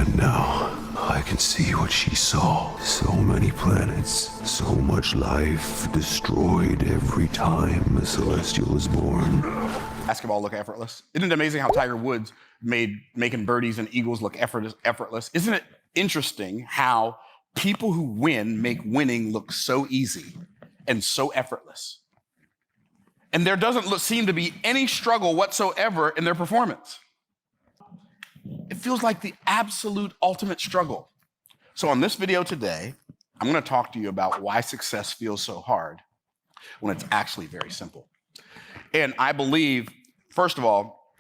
And now I can see what she saw. So many planets, so much life destroyed every time a celestial is born. Basketball look effortless. Isn't it amazing how Tiger Woods made making birdies and eagles look effortless? Isn't it interesting how people who win make winning look so easy and so effortless? And there doesn't seem to be any struggle whatsoever in their performance. It feels like the absolute ultimate struggle. So on this video today, I'm going to talk to you about why success feels so hard when it's actually very simple. And I believe, first of all,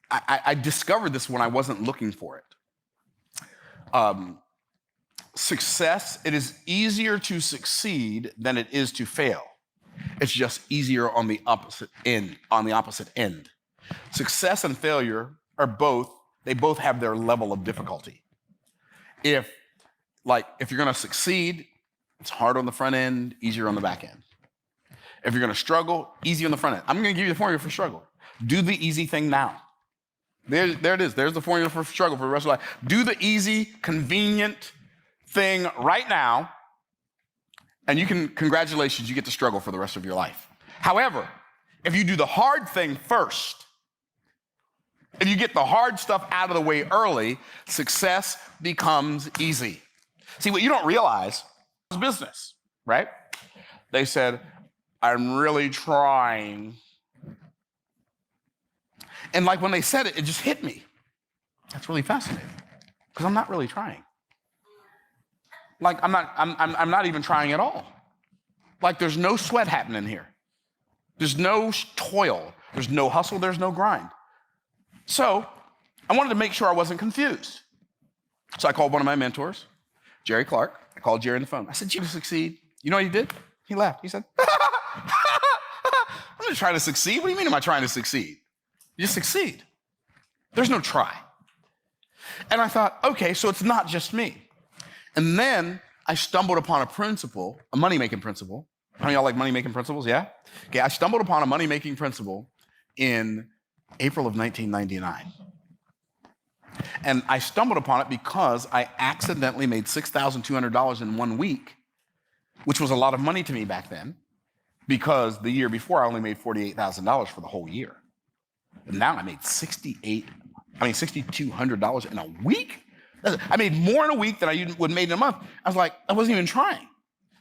I discovered this when I wasn't looking for it. Success, it is easier to succeed than it is to fail. It's just easier on the opposite end. Success and failure are they both have their level of difficulty. If you're gonna succeed, it's hard on the front end, easier on the back end. If you're gonna struggle, easy on the front end. I'm gonna give you the formula for struggle. Do the easy thing now. There it is. There's the formula for struggle for the rest of life. Do the easy, convenient thing right now, and congratulations, you get to struggle for the rest of your life. However, if you do the hard thing first, if you get the hard stuff out of the way early, success becomes easy. See, what you don't realize is business, right? They said, I'm really trying. And when they said it, it just hit me. That's really fascinating, because I'm not really trying. I'm not even trying at all. There's no sweat happening here. There's no toil. There's no hustle. There's no grind. So I wanted to make sure I wasn't confused. So I called one of my mentors, Jerry Clark. I called Jerry on the phone. I said, "You succeed." You know what he did? He laughed. He said, I'm not trying to succeed. What do you mean am I trying to succeed? You just succeed. There's no try. And I thought, okay, so it's not just me. And then I stumbled upon a principle, a money-making principle. How many of y'all like money-making principles? Yeah? Okay, I stumbled upon a money-making principle in April of 1999. And I stumbled upon it because I accidentally made $6,200 in 1 week, which was a lot of money to me back then, because the year before I only made $48,000 for the whole year. And now I made $6,200 in a week? I made more in a week than I would have made in a month. I was like, I wasn't even trying.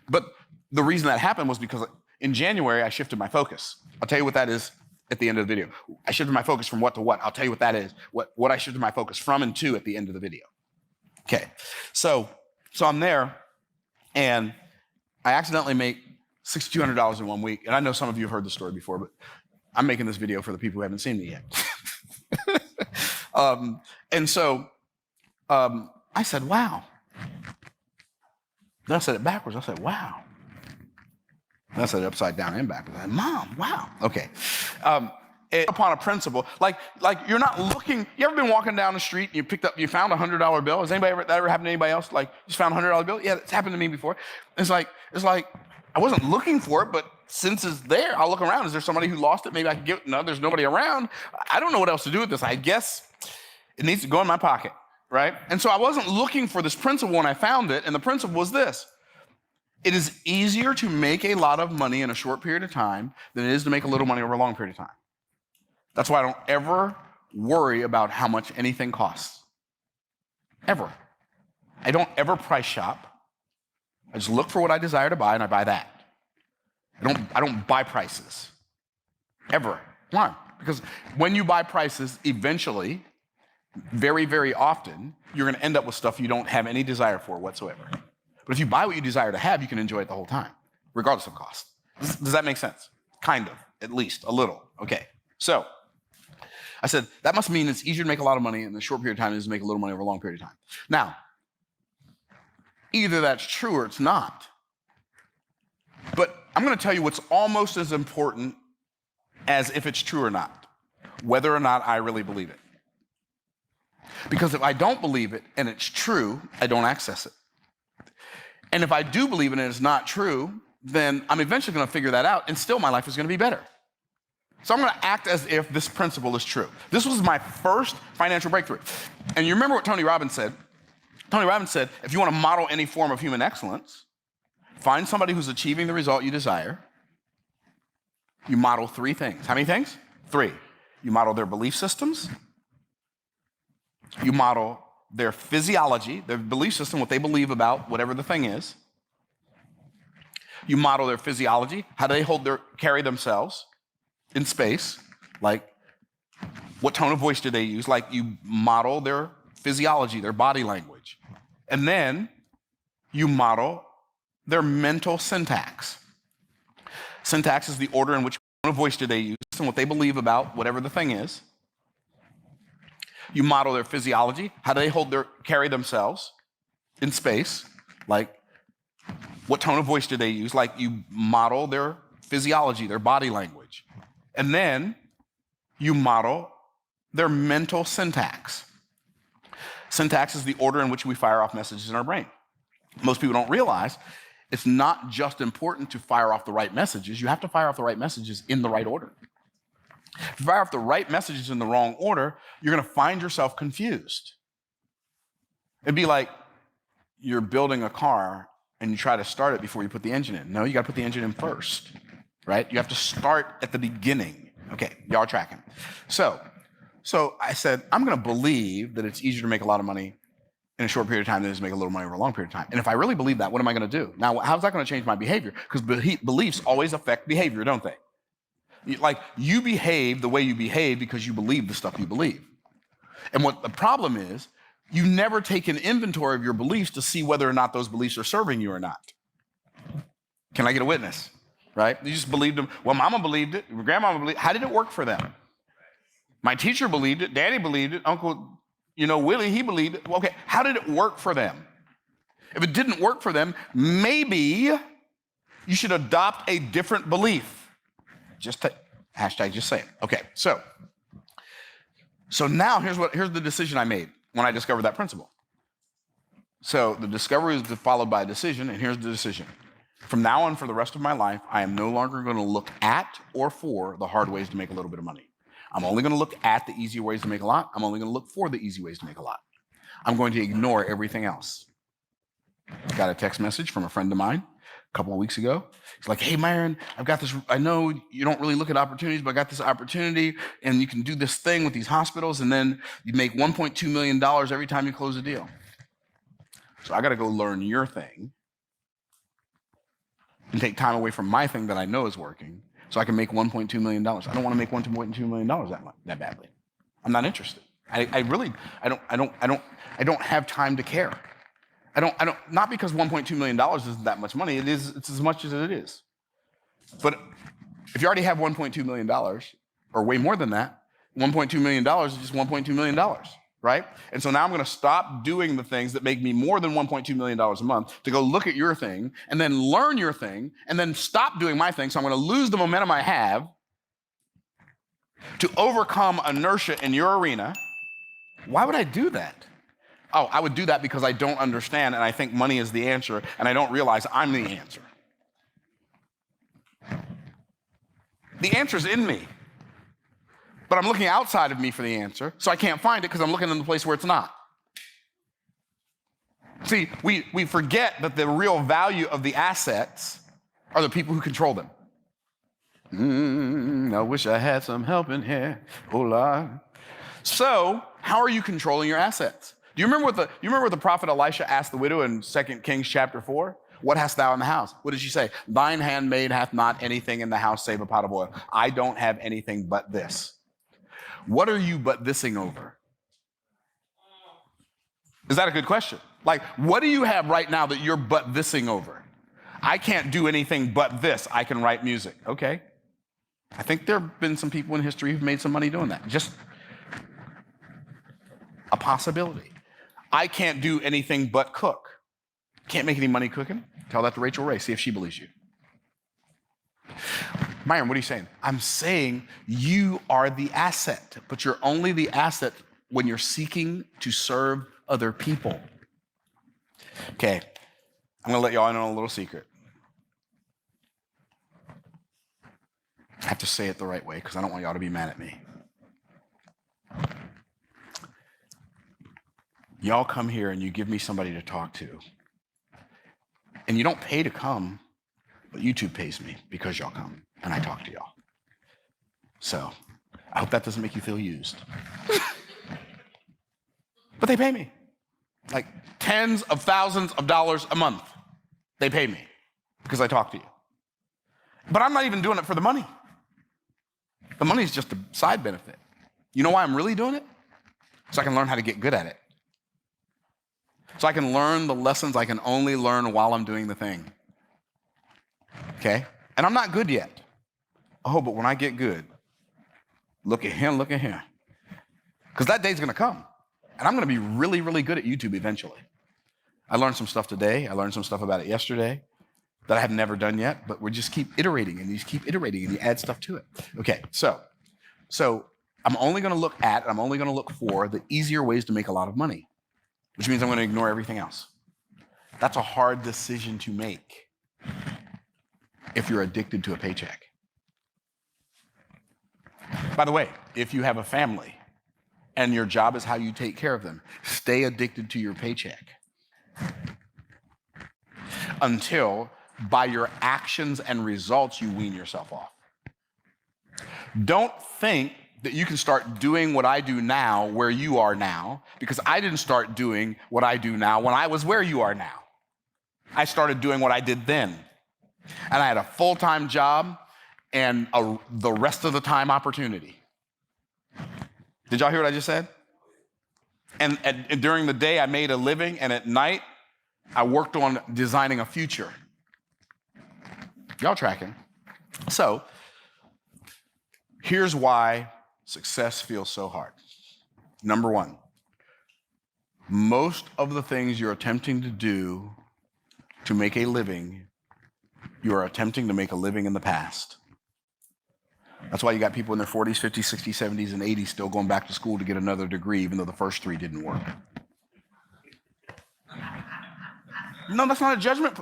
But the reason that happened was because in January, I shifted my focus. I'll tell you what that is at the end of the video. I shifted my focus from what to what. I'll tell you what that is, what I shifted my focus from and to at the end of the video. Okay, so I'm there, and I accidentally make $6,200 in 1 week. And I know some of you have heard the story before, but I'm making this video for the people who haven't seen me yet. I said, wow. Then I said it backwards. I said, wow. Then I said it upside down and backwards. I said, Mom, wow. Okay. Upon a principle, you're not looking. You ever been walking down the street and you found a $100 bill? Has that ever happened to anybody else? Just found a $100 bill? Yeah, it's happened to me before. It's like I wasn't looking for it, but since it's there, I'll look around. Is there somebody who lost it? Maybe I can get it. No, there's nobody around. I don't know what else to do with this. I guess it needs to go in my pocket. Right? And so I wasn't looking for this principle when I found it, and the principle was this. It is easier to make a lot of money in a short period of time than it is to make a little money over a long period of time. That's why I don't ever worry about how much anything costs. Ever. I don't ever price shop. I just look for what I desire to buy, and I buy that. I don't buy prices. Ever. Why? Because when you buy prices, eventually, very, very often, you're going to end up with stuff you don't have any desire for whatsoever. But if you buy what you desire to have, you can enjoy it the whole time, regardless of cost. Does that make sense? Kind of, at least, a little. Okay. So I said, that must mean it's easier to make a lot of money in a short period of time than it is to make a little money over a long period of time. Now, either that's true or it's not. But I'm going to tell you what's almost as important as if it's true or not, whether or not I really believe it. Because if I don't believe it and it's true, I don't access it. And if I do believe it and it's not true, then I'm eventually going to figure that out, and still my life is going to be better. So I'm going to act as if this principle is true. This was my first financial breakthrough. And you remember what Tony Robbins said? Tony Robbins said, if you want to model any form of human excellence, find somebody who's achieving the result you desire. You model 3 things. How many things? 3. You model their belief systems. You model their physiology, their belief system, what they believe about whatever the thing is. You model their physiology, how do they carry themselves in space, like what tone of voice do they use, like you model their physiology, their body language. And then you model their mental syntax. Syntax is the order in which tone of voice do they use and what they believe about whatever the thing is. You model their physiology, how do they carry themselves in space, like what tone of voice do they use, like you model their physiology, their body language. And then you model their mental syntax. Syntax is the order in which we fire off messages in our brain. Most people don't realize it's not just important to fire off the right messages, you have to fire off the right messages in the right order. If you fire off the right messages in the wrong order, you're gonna find yourself confused. It'd be like you're building a car and you try to start it before you put the engine in. No, you gotta put the engine in first, right? You have to start at the beginning. Okay, y'all are tracking. So I said, I'm gonna believe that it's easier to make a lot of money in a short period of time than it is to make a little money over a long period of time. And if I really believe that, what am I gonna do? Now, how's that gonna change my behavior? Because beliefs always affect behavior, don't they? Like, you behave the way you behave because you believe the stuff you believe. And what the problem is, you never take an inventory of your beliefs to see whether or not those beliefs are serving you or not. Can I get a witness? Right? You just believed them. Well, mama believed it, grandmama believed it. How did it work for them? My teacher believed it, daddy believed it, Uncle, Willie, he believed it. Well, okay, how did it work for them? If it didn't work for them, maybe you should adopt a different belief. Just say it. Okay, so now here's the decision I made when I discovered that principle. So the discovery is followed by a decision, and here's the decision. From now on, for the rest of my life, I am no longer going to look at or for the hard ways to make a little bit of money. I'm only going to look at the easy ways to make a lot. I'm only going to look for the easy ways to make a lot. I'm going to ignore everything else. Got a text message from a friend of mine a couple of weeks ago. He's like, hey, Myron, I've got this. I know you don't really look at opportunities, but I got this opportunity, and you can do this thing with these hospitals, and then you make $1.2 million every time you close a deal. So I got to go learn your thing and take time away from my thing that I know is working so I can make $1.2 million. I don't want to make $1.2 million that badly. I'm not interested. I don't have time to care. I don't, not because $1.2 million isn't that much money, it's as much as it is. But if you already have $1.2 million, or way more than that, $1.2 million is just $1.2 million, right? And so now I'm gonna stop doing the things that make me more than $1.2 million a month to go look at your thing, and then learn your thing, and then stop doing my thing, so I'm gonna lose the momentum I have to overcome inertia in your arena. Why would I do that? Oh, I would do that because I don't understand and I think money is the answer and I don't realize I'm the answer. The answer's in me, but I'm looking outside of me for the answer, so I can't find it because I'm looking in the place where it's not. See, we forget that the real value of the assets are the people who control them. I wish I had some help in here. Oh, Lord. So, how are you controlling your assets? Do you remember what the prophet Elisha asked the widow in 2 Kings chapter 4? What hast thou in the house? What did she say? Thine handmaid hath not anything in the house save a pot of oil. I don't have anything but this. What are you but thising over? Is that a good question? Like, what do you have right now that you're but thising over? I can't do anything but this. I can write music. Okay. I think there have been some people in history who've made some money doing that. Just a possibility. I can't do anything but cook. Can't make any money cooking? Tell that to Rachel Ray, see if she believes you. Myron, what are you saying? I'm saying you are the asset, but you're only the asset when you're seeking to serve other people. Okay, I'm gonna let y'all in on a little secret. I have to say it the right way because I don't want y'all to be mad at me. Y'all come here and you give me somebody to talk to. And you don't pay to come, but YouTube pays me because y'all come and I talk to y'all. So I hope that doesn't make you feel used. But they pay me. Like tens of thousands of dollars a month. They pay me because I talk to you. But I'm not even doing it for the money. The money is just a side benefit. You know why I'm really doing it? So I can learn how to get good at it. So I can learn the lessons I can only learn while I'm doing the thing. Okay? And I'm not good yet. Oh, but when I get good, look at him. Because that day's gonna come. And I'm gonna be really, really good at YouTube eventually. I learned some stuff today. I learned some stuff about it yesterday that I have never done yet, but we just keep iterating and you just keep iterating and you add stuff to it. Okay, so I'm only gonna look for the easier ways to make a lot of money, which means I'm gonna ignore everything else. That's a hard decision to make if you're addicted to a paycheck. By the way, if you have a family and your job is how you take care of them, stay addicted to your paycheck until by your actions and results you wean yourself off. Don't think that you can start doing what I do now where you are now, because I didn't start doing what I do now when I was where you are now. I started doing what I did then. And I had a full-time job and the rest of the time opportunity. Did y'all hear what I just said? And during the day I made a living, and at night I worked on designing a future. Y'all tracking? So here's why success feels so hard. Number one, most of the things you're attempting to do to make a living, you are attempting to make a living in the past. That's why you got people in their 40s, 50s, 60s, 70s, and 80s still going back to school to get another degree, even though the first three didn't work. No, that's not a judgment.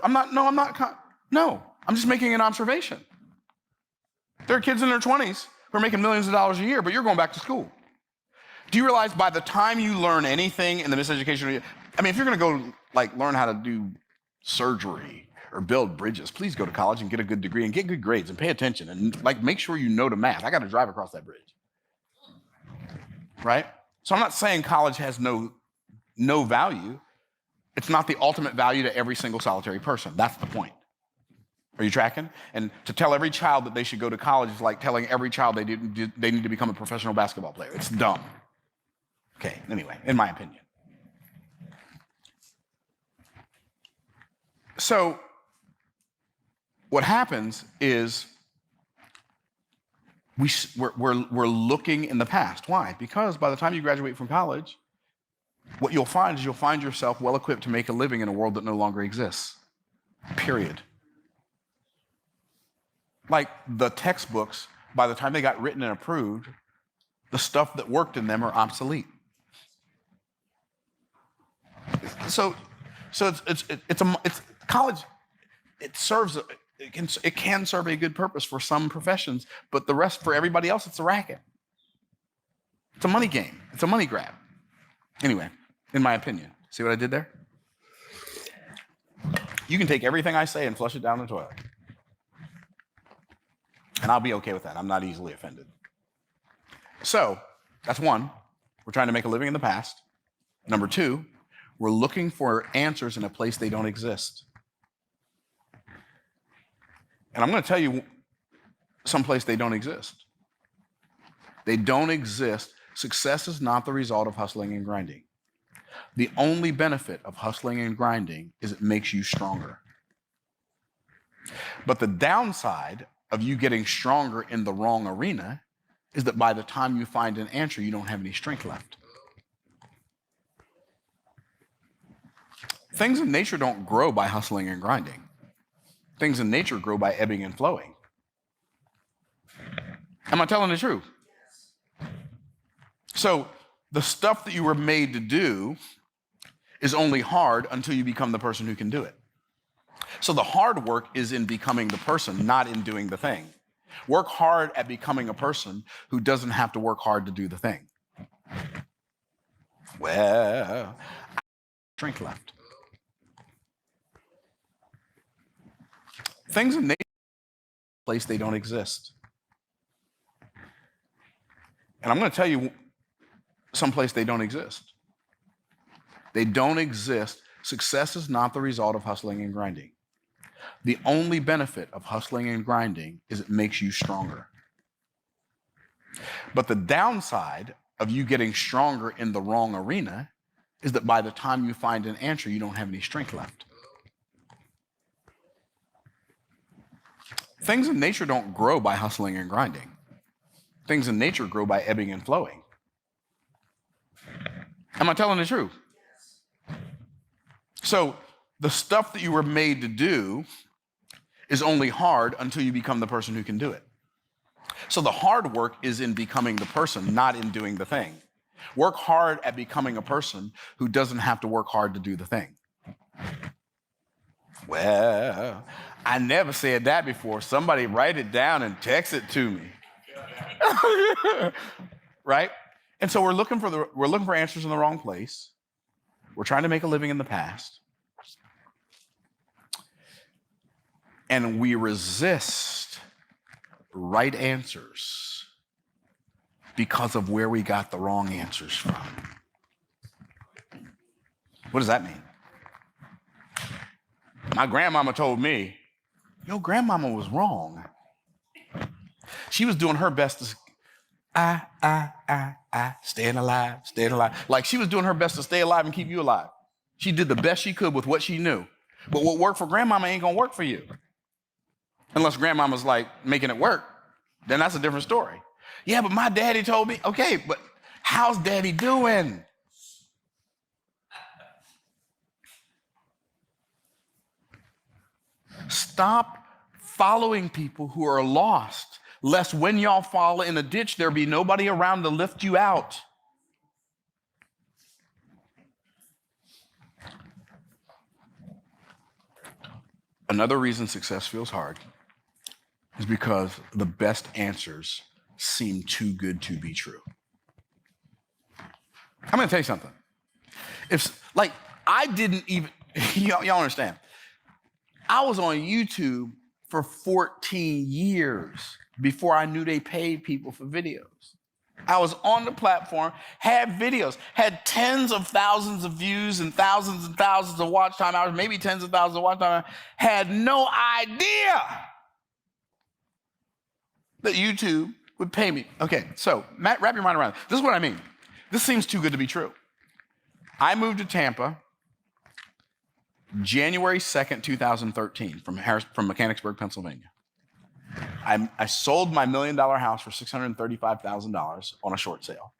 No, I'm just making an observation. There are kids in their 20s who are making millions of dollars a year, but you're going back to school. Do you realize by the time you learn anything in the miseducation, I mean, if you're going to go like learn how to do surgery or build bridges, please go to college and get a good degree and get good grades and pay attention and like make sure you know the math. I got to drive across that bridge, right? So I'm not saying college has no value. It's not the ultimate value to every single solitary person. That's the point. Are you tracking? And to tell every child that they should go to college is like telling every child they need to become a professional basketball player. It's dumb. Okay, anyway, in my opinion. So what happens is we're looking in the past. Why? Because by the time you graduate from college, what you'll find is you'll find yourself well equipped to make a living in a world that no longer exists. Period. Like the textbooks, by the time they got written and approved, the stuff that worked in them are obsolete. So it's college. It can serve a good purpose for some professions, but the rest, for everybody else, it's a racket. It's a money game. It's a money grab. Anyway, in my opinion, see what I did there? You can take everything I say and flush it down the toilet. And I'll be okay with that. I'm not easily offended. So that's one. We're trying to make a living in the past. Number two, we're looking for answers in a place they don't exist. And I'm going to tell you someplace they don't exist. They don't exist. Success is not the result of hustling and grinding. The only benefit of hustling and grinding is it makes you stronger. But the downside of you getting stronger in the wrong arena is that by the time you find an answer, you don't have any strength left. Things in nature don't grow by hustling and grinding. Things in nature grow by ebbing and flowing. Am I telling the truth? So the stuff that you were made to do is only hard until you become the person who can do it. So the hard work is in becoming the person, not in doing the thing. Work hard at becoming a person who doesn't have to work hard to do the thing. Well, strength left. Things in nature, place they don't exist. And I'm going to tell you someplace they don't exist. They don't exist. Success is not the result of hustling and grinding. The only benefit of hustling and grinding is it makes you stronger. But the downside of you getting stronger in the wrong arena is that by the time you find an answer, you don't have any strength left. Things in nature don't grow by hustling and grinding. Things in nature grow by ebbing and flowing. Am I telling the truth? So the stuff that you were made to do is only hard until you become the person who can do it. So the hard work is in becoming the person, not in doing the thing. Work hard at becoming a person who doesn't have to work hard to do the thing. Well, I never said that before. Somebody write it down and text it to me. Right? And so we're looking for answers in the wrong place. We're trying to make a living in the past. And we resist right answers because of where we got the wrong answers from. What does that mean? My grandmama told me, your grandmama was wrong. She was doing her best to staying alive. Like she was doing her best to stay alive and keep you alive. She did the best she could with what she knew. But what worked for grandmama ain't gonna work for you. Unless grandmama's like making it work, then that's a different story. Yeah, but my daddy told me, okay, but how's daddy doing? Stop following people who are lost, lest when y'all fall in a ditch, there be nobody around to lift you out. Another reason success feels hard is because the best answers seem too good to be true. I'm gonna tell you something. I didn't even, y'all understand, I was on YouTube for 14 years before I knew they paid people for videos. I was on the platform, had videos, had tens of thousands of views and thousands of watch time hours, maybe tens of thousands of watch time hours, had no idea that YouTube would pay me. Okay, so Matt, wrap your mind around it. This is what I mean. This seems too good to be true. I moved to Tampa January 2nd, 2013 from Mechanicsburg, Pennsylvania. I sold my $1 million house for $635,000 on a short sale.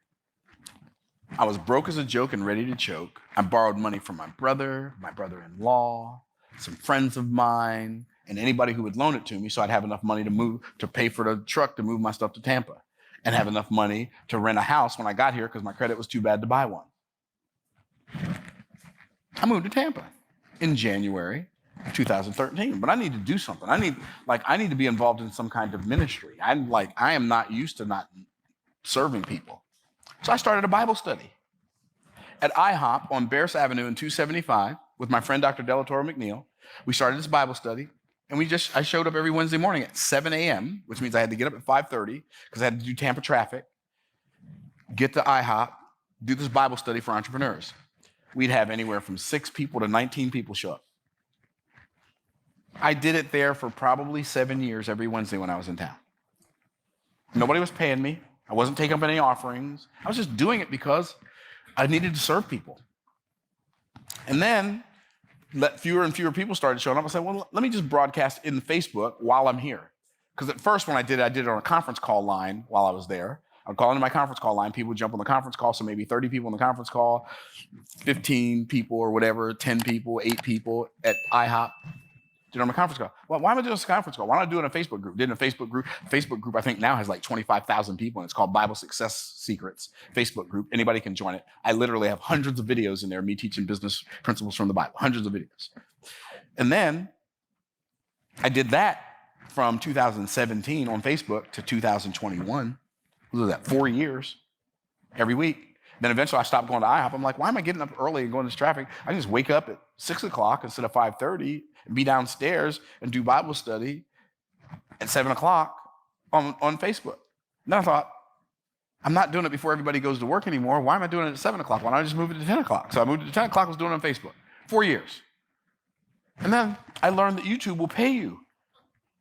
I was broke as a joke and ready to choke. I borrowed money from my brother-in-law, some friends of mine, and anybody who would loan it to me so I'd have enough money to pay for the truck to move my stuff to Tampa and have enough money to rent a house when I got here because my credit was too bad to buy one. I moved to Tampa in January 2013, but I need to do something. I need to be involved in some kind of ministry. I am not used to not serving people. So I started a Bible study at IHOP on Bears Avenue in 275 with my friend Dr. Delatoro McNeil. We started this Bible study, and I showed up every Wednesday morning at 7 a.m., which means I had to get up at 5:30 because I had to do Tampa traffic, get to IHOP, do this Bible study for entrepreneurs. We'd have anywhere from 6 people to 19 people show up. I did it there for probably 7 years every Wednesday when I was in town. Nobody was paying me. I wasn't taking up any offerings. I was just doing it because I needed to serve people. And then fewer and fewer people started showing up. I said, well, let me just broadcast in Facebook while I'm here. Because at first when I did it on a conference call line while I was there. I'd call into my conference call line. People would jump on the conference call, so maybe 30 people on the conference call, 15 people or whatever, 10 people, 8 people at IHOP. Did it on my conference call. Well, why am I doing this conference call? Why don't I do it in a Facebook group? Did it in a Facebook group. Facebook group, I think now has like 25,000 people, and it's called Bible Success Secrets Facebook group. Anybody can join it. I literally have hundreds of videos in there, me teaching business principles from the Bible, hundreds of videos. And then I did that from 2017 on Facebook to 2021. What was that, 4 years, every week. Then eventually I stopped going to IHOP. I'm like, why am I getting up early and going to this traffic? I can just wake up at 6 o'clock instead of 5:30 and be downstairs and do Bible study at 7 o'clock on Facebook. And then I thought, I'm not doing it before everybody goes to work anymore. Why am I doing it at 7 o'clock? Why don't I just move it to 10 o'clock? So I moved it to 10 o'clock, I was doing it on Facebook. 4 years. And then I learned that YouTube will pay you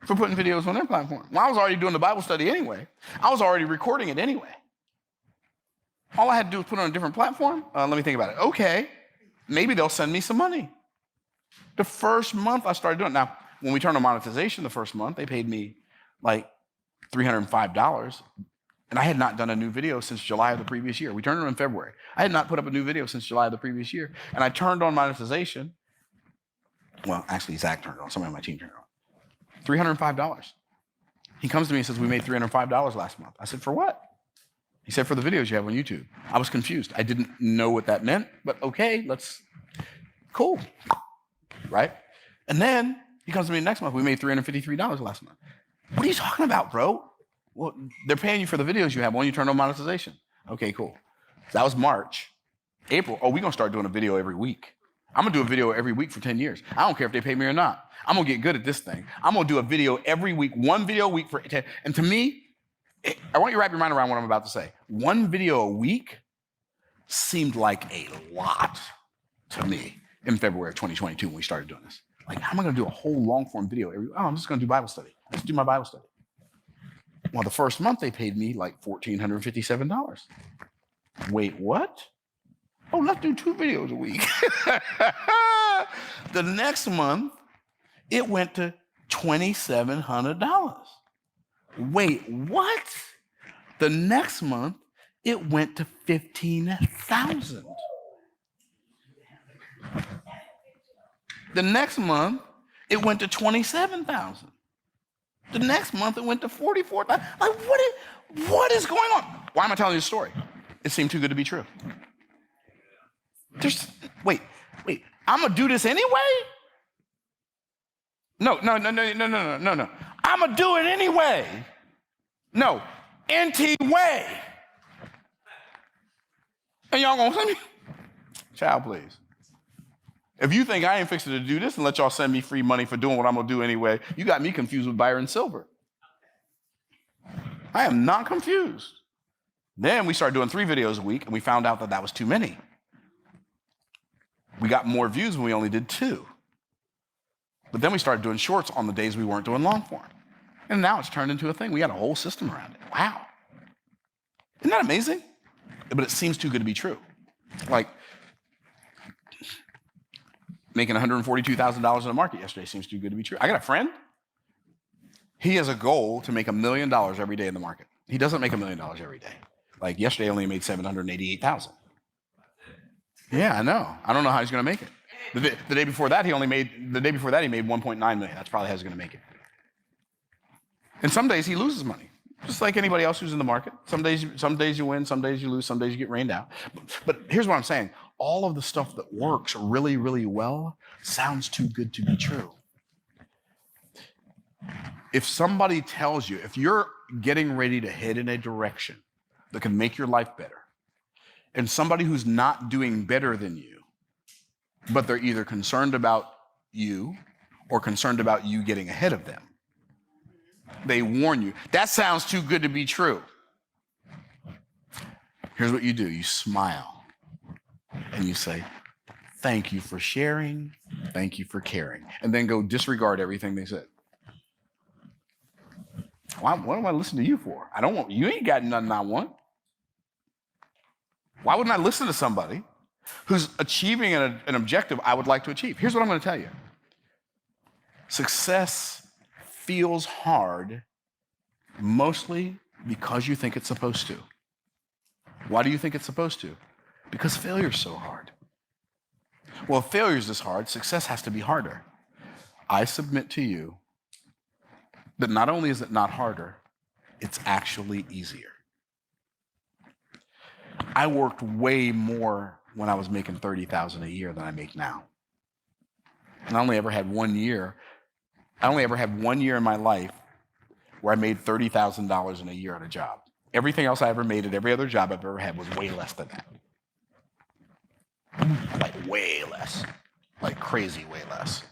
for putting videos on their platform. Well, I was already doing the Bible study anyway. I was already recording it anyway. All I had to do was put it on a different platform. Let me think about it. Okay, maybe they'll send me some money. The first month I started doing it. Now, when we turned on monetization the first month, they paid me like $305. And I had not done a new video since July of the previous year. We turned it on in February. I had not put up a new video since July of the previous year. And I turned on monetization. Well, actually, Zach turned it on. Somebody on my team turned it on. $305. He comes to me and says, we made $305 last month. I said, for what? He said, for the videos you have on YouTube. I was confused. I didn't know what that meant, but okay, cool, right? And then he comes to me next month. We made $353 last month. What are you talking about, bro? Well, they're paying you for the videos you have when you turn on monetization. Okay, cool. That was March. April, we're going to start doing a video every week. I'm going to do a video every week for 10 years. I don't care if they pay me or not. I'm going to get good at this thing. I'm going to do a video every week, one video a week for 10. And to me, I want you to wrap your mind around what I'm about to say. One video a week seemed like a lot to me in February of 2022 when we started doing this. Like, how am I going to do a whole long-form video every week? I'm just going to do Bible study. Let's do my Bible study. Well, the first month they paid me like $1,457. Wait, what? Oh, let's do 2 videos a week. The next month, it went to $2,700. Wait, what? The next month, it went to $15,000. The next month, it went to $27,000. The next month, it went to $44,000. Like, what is going on? Why am I telling you this story? It seemed too good to be true. Wait. I'm gonna do this anyway? No. I'm gonna do it anyway. No, NT way. And y'all gonna send me? Child, please. If you think I ain't fixing to do this and let y'all send me free money for doing what I'm gonna do anyway, you got me confused with Myron Silver. I am not confused. Then we started doing 3 videos a week and we found out that was too many. We got more views when we only did 2. But then we started doing shorts on the days we weren't doing long form. And now it's turned into a thing. We got a whole system around it. Wow. Isn't that amazing? But it seems too good to be true. Like, making $142,000 in the market yesterday seems too good to be true. I got a friend. He has a goal to make $1 million every day in the market. He doesn't make $1 million every day. Like yesterday, only made $788,000. Yeah, I know. I don't know how he's going to make it. The day before that, he made 1.9 million. That's probably how he's going to make it. And some days he loses money, just like anybody else who's in the market. Some days you win, some days you lose, some days you get rained out. But here's what I'm saying. All of the stuff that works really, really well sounds too good to be true. If somebody tells you, if you're getting ready to head in a direction that can make your life better, and somebody who's not doing better than you, but they're either concerned about you or concerned about you getting ahead of them, they warn you. That sounds too good to be true. Here's what you do. You smile and you say, thank you for sharing. Thank you for caring. And then go disregard everything they said. What am I listening to you for? You ain't got nothing I want. Why wouldn't I listen to somebody who's achieving an objective I would like to achieve? Here's what I'm going to tell you. Success feels hard mostly because you think it's supposed to. Why do you think it's supposed to? Because failure's so hard. Well, if failure's this hard, success has to be harder. I submit to you that not only is it not harder, it's actually easier. I worked way more when I was making $30,000 a year than I make now. And I only ever had one year in my life where I made $30,000 in a year on a job. Everything else I ever made at every other job I've ever had was way less than that. Like way less. Like crazy way less.